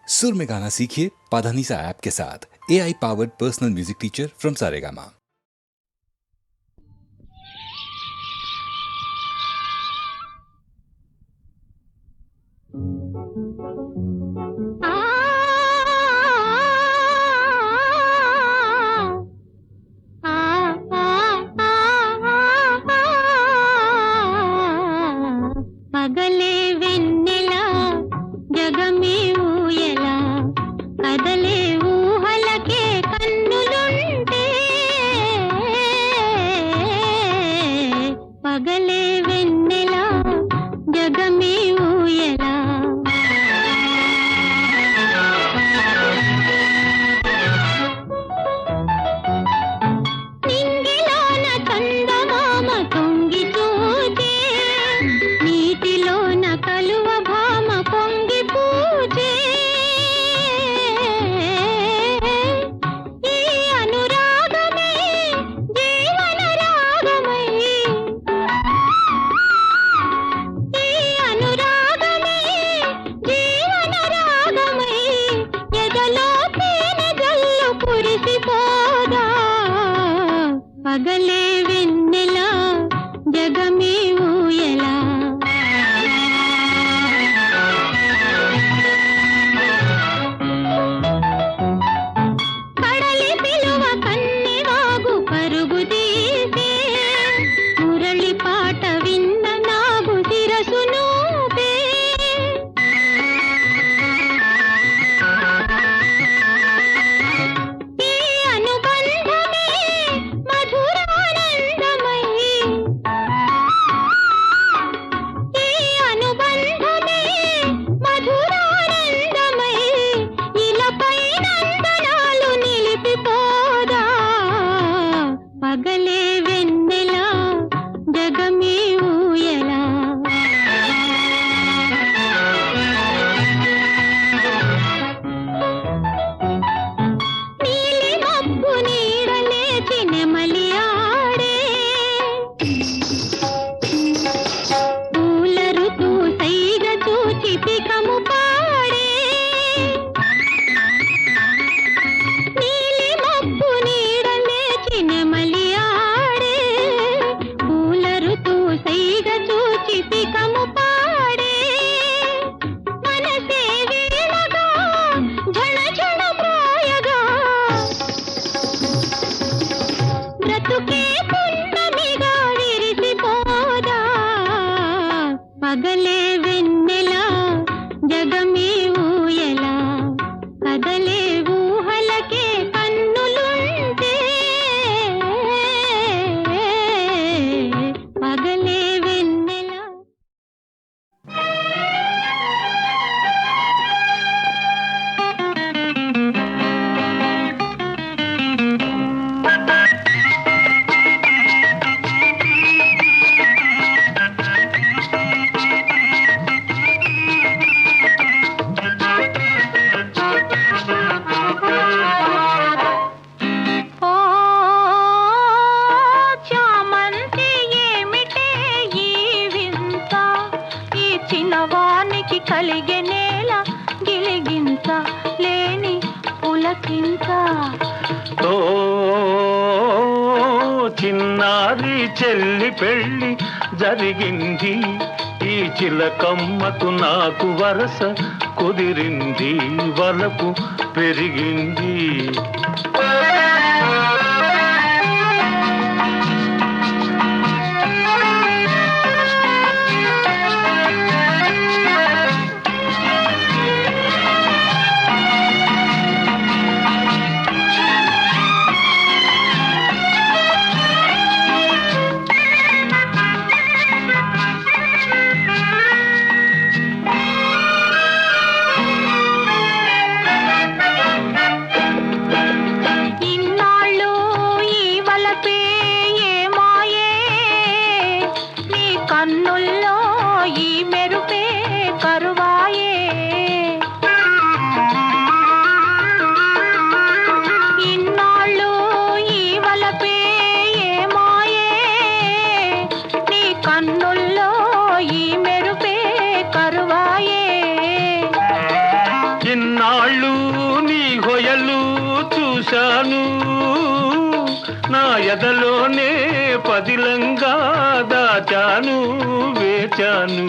सुर में गाना सीखिए पाधानीसा ऐप के साथ। AI powered personal music teacher from Saregama. పగలే వెన్నెలా జగమే ఊయలా కదలే ఊహలకే కన్నులుంటే పగలే వెన్నెలా జగమే ఊయలా నింగిలోన చందమామ తొంగి చూచే నీటిలోన కలువ భామ పొంగి పూచే ఈ అనురాగమే జీవన రాగమై ఈ అనురాగమే జీవన రాగమై ఎదలో తేనె జల్లు కురిసిపోదా పగలే వెన్నెలా జగమే ఊయలా కడలి పిలువ కన్నెవాగు పరుగు తీసే మురళి పాట విన్న నాగు శిరసు నూపే ఈ అనుబంధమే మధురానందమై ఈ అనుబంధమే మధురానందమై ఇలపై నందనాలు నిలిపిపోదా పగలే వెన్నెలా జగమే ఊయలా నీలి మబ్బు నీడలేచి నెమలి ఆడే పూల ఋతు సైగ చూచి పికము పాడే నీలి మబ్బు నీడలేచి నెమలి ఆడే పూల ఋతు సైగ చూచి పికము పాడే మనసే వీణగా ఝణ ఝణ ప్రాయగా బ్రతుకే పున్నమిగా విరిసిపోదా పగలే వెన్నెలా జగమే ఊయలా కదలే ఊహలకే కన్నులుంటే పగలే వెన్నెలా ఓ చామంతి ఏమిటే ఈ వింత ఈ చిన్నవానికి కలిగే నేల గిలిగింత లేని పులకింత ఓ చిన్నారి చెల్లి పెళ్ళి జరిగింది ఈ చిలకమ్మకు నాకు వరస కుదిరింది వలపు పెరిగింది ఈ ఇన్నాళ్ళు నీ హొయలు చూశాను, నా ఎదలోనే పదిలంగా దాచాను, వేచాను.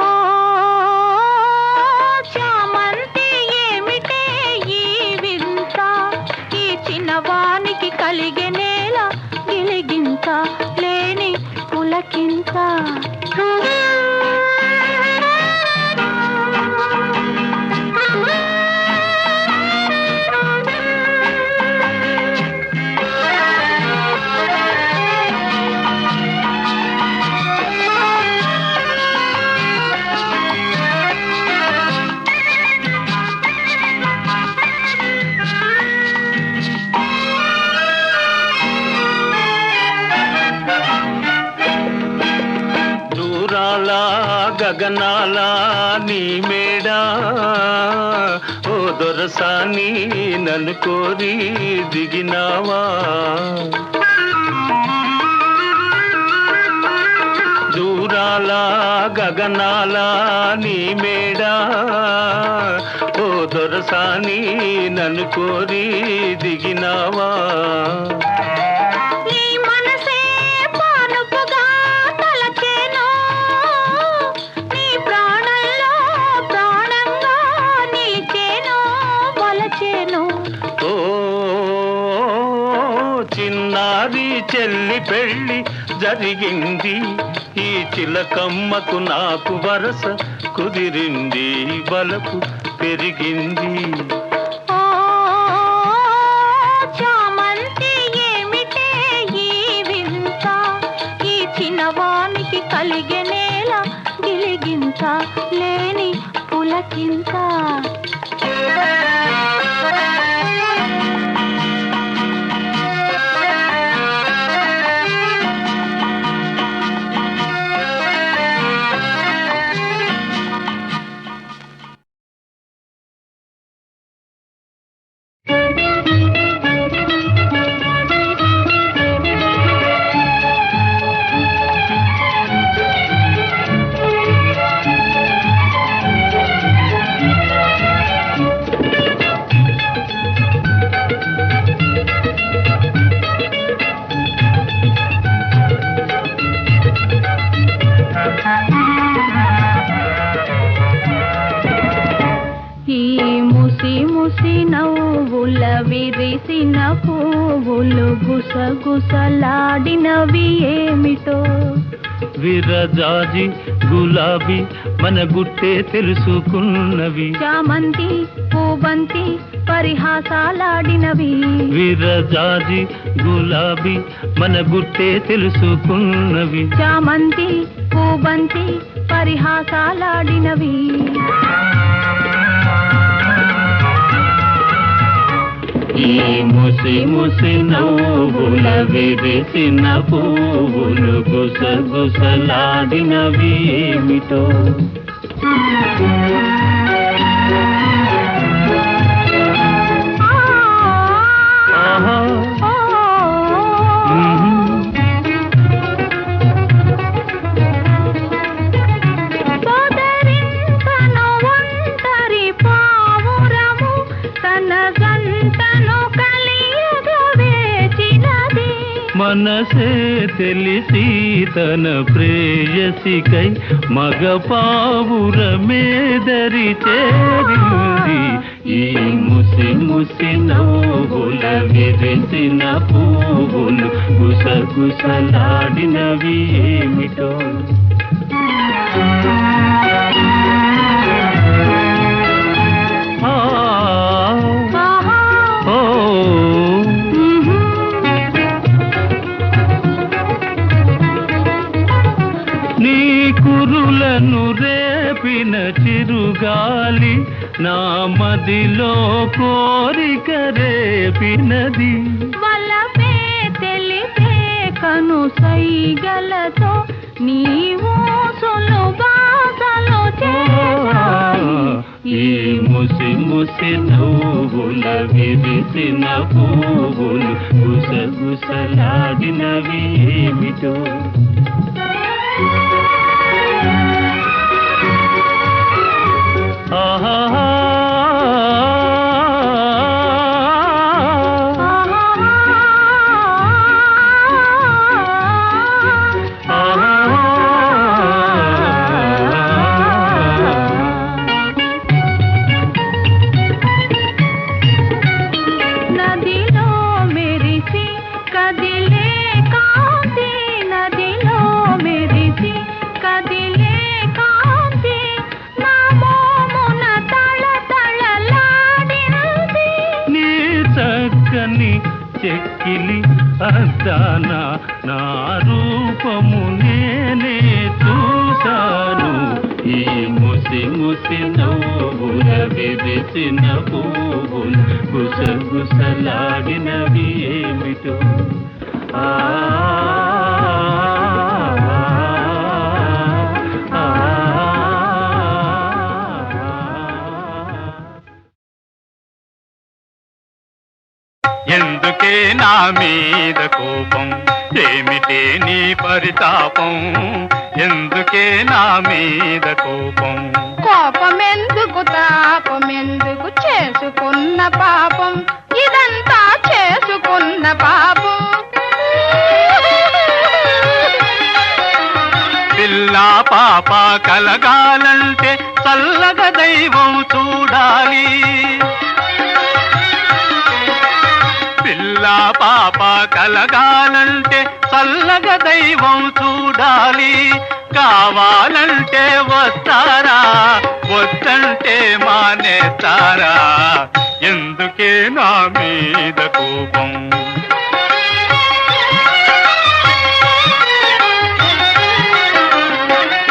ఓ చామంతి ఏమిటే ఈ వింత, ఈ చిన్నవానికి కలిగే నేల గిలిగింత, లేని పులకింత. గగనాల నీ మేడా ఓ దొరసాని నన్ను కోరి దిగినావా, దూరాల గగనాల నీ మేడా ఓ దొరసాని నన్ను కోరి దిగినావా. చిన్నారి చెల్లి పెళ్ళి జరిగింది, ఈ చిలకమ్మకు నాకు వరస కుదిరింది, బలకు పెరిగింది. ఓ చామంతి ఏమిటే ఈ వింత, ఈ చిన్నవానికి కలిగే నేల గిలిగింత, లేని పులకింత. విరిసిన పువ్వులు గుసగుసలాడినవి ఏమిటో, విరజాజి గులాబీ మన గుట్టే తెలుసుకున్నవి, చామంతి పూబంతి పరిహాసాలాడినవి, విరజాజి గులాబీ మన గుట్టే తెలుసుకున్నవి, చామంతి పూబంతి పరిహాసాలాడినవి. ఈ ముసి ముసి నవ్వుల విరిసిన పువ్వులు గుసగుసలాడినవి ఏమిటో, మనసే తెలిసి తన ప్రేయసికై మగ పావురమేదరి చేరింది, ఈ ముసి ముసి నవ్వుల విరిసిన పువ్వులు గుసగుసలాడినవి ఏమిటో. కురులను రేపిన చిరుగాలి నా మదిలో కోరిక రేపినది, వలపే తెలిపే కను సైగలతో నీవు సులుబాసలో చేశాయి, ఈ ముసి ముసి నవ్వుల విరిసిన పువ్వులు గుసగుసలాడినవి ఏమిటో. చెక్కిలి అద్దాన నా రూపము నేనే చూశాను. ఈ ముసి ముసి నవ్వుల విరిసిన పువ్వులు గుసగుసలాడినవి ఏమిటో. ఆ ఎందుకే నా మీద కోపం, ఏమిటే నీ పరితాపం? ఎందుకే నా మీద కోపం? కోపమెందుకు తాపమెందుకు చేసుకున్న పాపం, ఇదంతా చేసుకున్న పాపం. పిల్ల పాప కలగాలంటే చల్లగా దైవం చూడాలి. పిల్ల పాప కలగాలంటే చల్లగా దైవం చూడాలి. కావాలంటే వస్తారా, వద్దంటే మానేస్తారా? ఎందుకే నా మీద కోపం?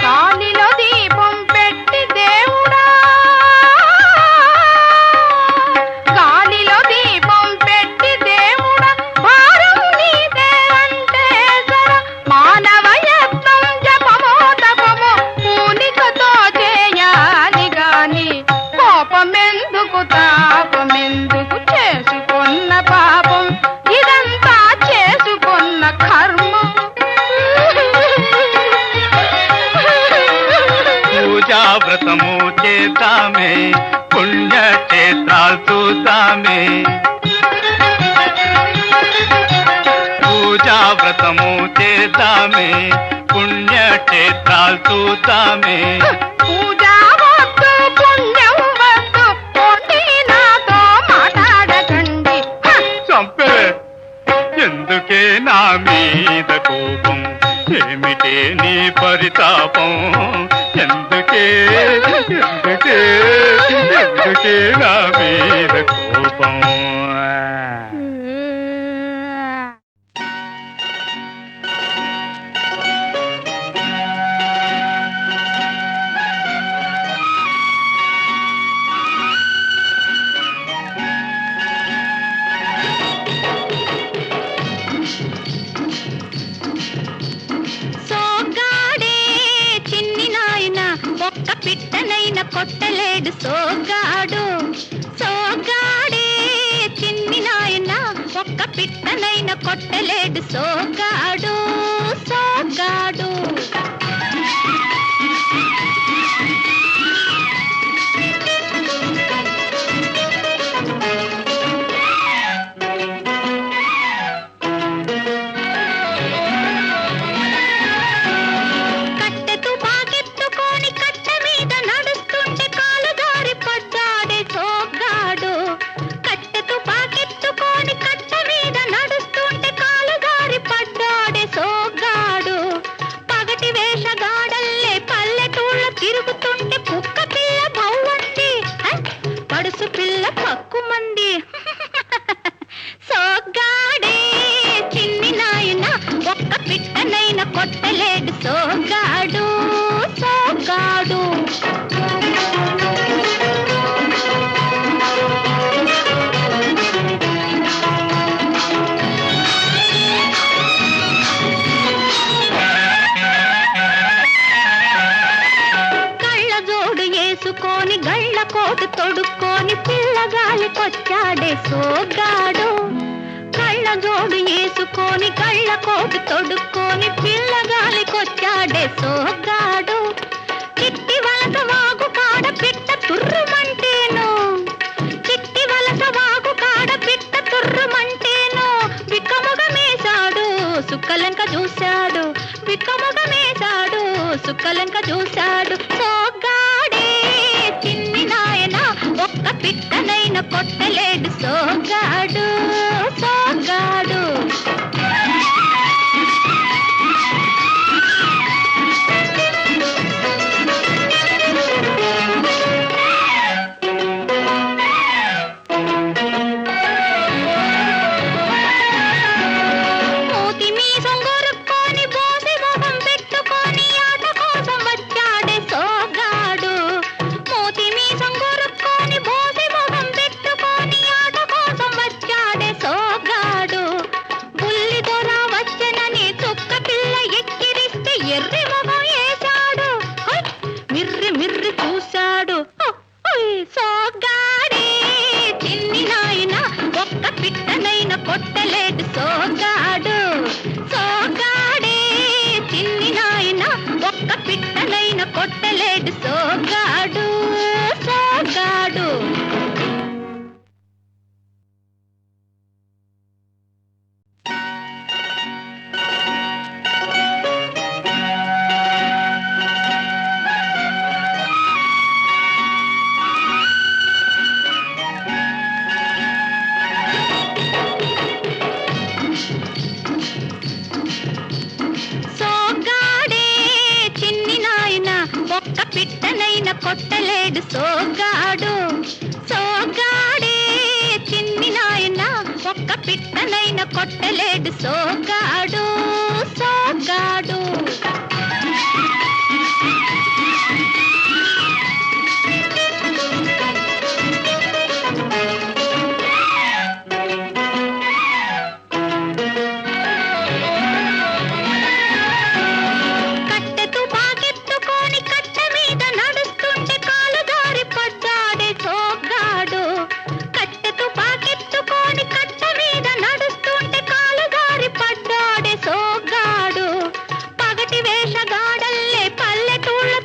గాలిలో దీపం పెట్టి దేవుడా, గాలిలో దీపం పెట్టి దేవుడా, భారం నీదే అంటే జర మానవ యత్నం జపమో తపమో పూనికతో చేయాలి గాని కోపమెందుకు తాపమెందుకు చేసుకున్న పాపం, ఇదంతా చేసుకున్న కర్మం. పూజా వ్రతము చేద్దామే, పుణ్యక్షేత్రాలు చూద్దామే. పూజా వ్రతము చేద్దామే, పుణ్యక్షేత్రాలు చూద్దామే. పూజా వద్దు పుణ్యం వద్దు, పోటీ నాతో మాట్లాడకండి. చంపే ఎందుకే నా మీద కోపం, ఏమిటే నీ పరితాపం? ఎందుకే ఎందుకే ఎందుకే నా మీద కోపం? సోగ్గాడే చిన్ని నాయన ఒక్క పిట్టనైన కొట్టలేడు సోగ్గాడు. సోగ్గాడే చిన్ని నాయన ఒక్క పిట్టనైన కొట్టలేడు సోగ్గాడు. సోగ్గాడు కట్టెతు బాగెత్తుకొని కట్ట మీద నడుస్తుంటే కాలు దారి పడ్డాడే సోగ్గాడు. కట్టెతు బాగెత్తుకొని కట్ట మీద నడుస్తుంటే కాలు దారి పడ్డాడే సోగ్గాడు. పగటి వేషగాడల్లే పల్లెటూళ్ళ తిరుగుతుంటే కుక్క పిల్ల భవ్వండి, పడుసు పిల్ల పక్కుమంది. సోగ్గాడే చిన్ని నాయన ఒక్క పిట్టనైన కొట్టలేడు సోగ్గాడు. సోగ్గాడు కళ్ళ జోడు వేసుకొని గళ్ళ కోటు తొడుక్కొని పిల్లగాలికొచ్చాడే సోగ్గాడు. కళ్ళ జోడు వేసుకొని కళ్ళ కోటు తొడుక్కొని పిల్లగాలికొచ్చాడే సోగ్గాడు. చిట్టి వలస వాగు కాడ పిట్ట తుర్రుమంటేను, చిట్టి వలస వాగు కాడ పిట్ట తుర్రుమంటేను విక్కముగమేశాడు సుక్కలంక చూశాడు. విక్కముగమేశాడు సుక్కలంక చూశాడు. సోగ్గాడే చిన్ని నాయన ఒక్క పిట్టనైన కొట్టలేడు సోగ్గాడు. సోగ్గాడు కొట్టలేడు సోగ్గాడు సోగ్గాడే చిన్ని నాయన ఒక్క పిట్టనైన కొట్టలేడు సోగ్గాడు సోగ్గాడు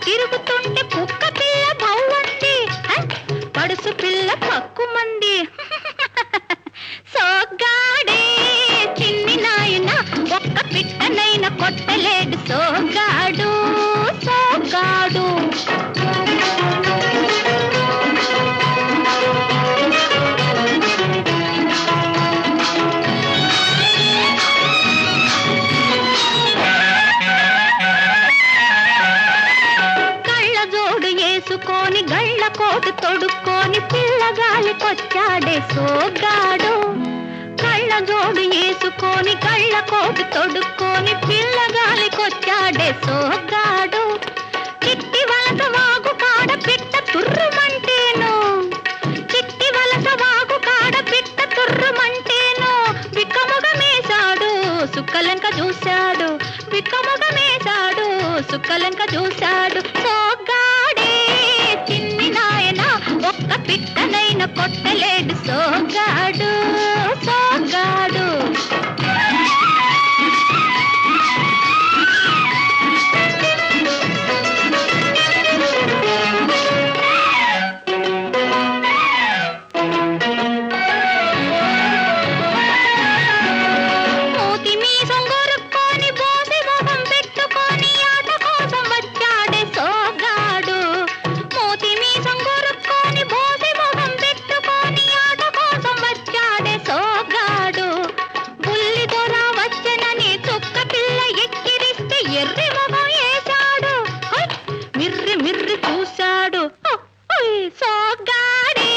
తిరుగుతుంటే కుక్క పిల్ల భవ్వండి పడుసు పిల్ల పక్కుమంది సోగ్గాడే చిన్ని నాయన ఒక్క పిట్టనైన కొట్టలేడు సోగ్గాడు సోగ్గాడు వేసుకొని గళ్ళ కోటు తొడుక్కొని పిల్లగాలికొచ్చాడే సోగ్గాడు కళ్ళ జోడు వేసుకొని గళ్ళ కోటు తొడుక్కొని పిల్లగాలికొచ్చాడే సోగ్గాడు చిట్టి వలస వాగు కాడ పిట్ట తుర్రుమంటేను చిట్టి వలస వాగు కాడ పిట్ట తుర్రుమంటేను విక్కముగమేశాడు సుక్కలంక చూశాడు విక్కముగమేశాడు సుక్కలంక చూశాడు సోగ్గాడే చిన్ని నాయన ఒక్క పిట్టనైన కొట్టలేడు సోగ్గాడు సోగ్గాడు ఎర్రి మొహం వేశాడు మిర్రి మిర్రి చూశాడు సోగ్గాడే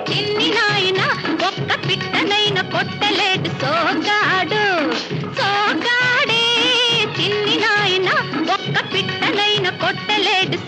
చిన్ని నాయన ఒక్క పిట్టనైన కొట్టలేడు సోగ్గాడు సోగ్గాడే చిన్ని నాయన ఒక్క పిట్టనైన కొట్టలేడు